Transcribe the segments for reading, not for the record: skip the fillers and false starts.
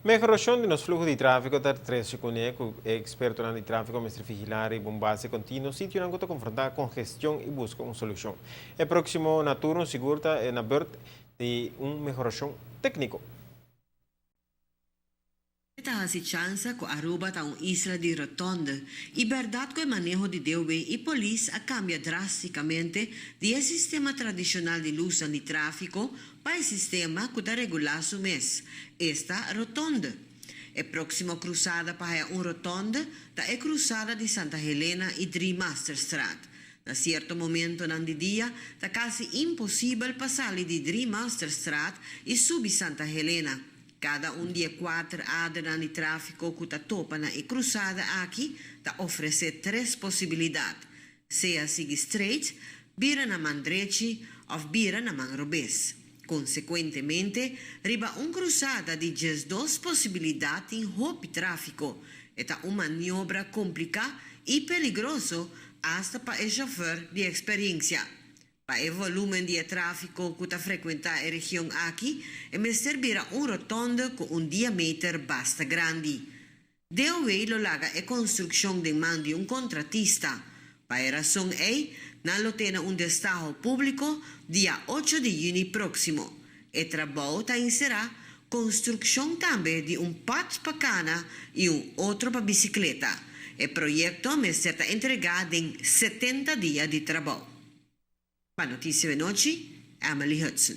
Melhoração de nos fluxos de tráfego da três com experto na de tráfego, mestre vigilar e bombase contínuo, sítio na que confrontar com gestão e busca uma solução. É próximo na turno seguro na aberto de melhoração técnico. Esta chance com Aruba tá isla de Rotonda e verdade que o manejo de DOB e polícia cambia drasticamente do sistema tradicional de luz de tráfego para o sistema que está regular o mês, esta Rotonda. A próxima cruzada para Rotonda é cruzada de Santa Helena e Drie Master Straat. Na certo momento nan di dia, está quase impossível passar de Drie Master Straat e subir Santa Helena. Cada dia 4 adran de tráfego que está topa na cruzada aqui, está oferece 3 possibilidades. Seja seguir straight, vira na Mandreci ou vira na Manrobes. Consequentemente, riba cruzada de 2 possibilidades em roupa tráfego. É uma maniobra complicada e perigosa hasta para o chofer de experiência. Para o volume de tráfego que está frequentar a região aqui, me servirá rotonda com diâmetro bastante grande. DOE lo laga a construção de mão de contratista. Para a razão não lo tem destajo público dia 8 de junho próximo. O trabalho será construção também de pad para cana e outro para bicicleta. O projeto me será entregado em 70 dias de trabalho. Para Notícia de Noite, Emily Hudson.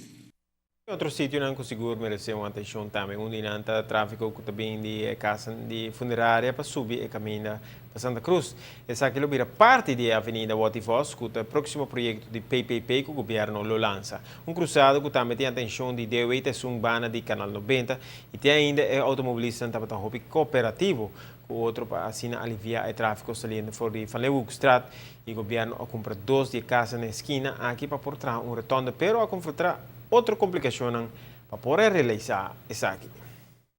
Outro sítio não conseguiu merecer uma atenção também, onde não está tráfego que também de casa de funerária para subir e caminhar para Santa Cruz. Essa aqui vira parte da Avenida Wativos, que é o próximo projeto de PPP que o governo lo lança. Cruzado que também tem atenção de DOE Sumbana de Canal 90 e tem ainda o automobilista que está cooperativo. O outro para assim aliviar o tráfego saliendo fora de Van Straat e o governo compra 2 de casa na esquina aqui para portar rotonda, pero a confrontar outra complicação para poder realizar isso aqui.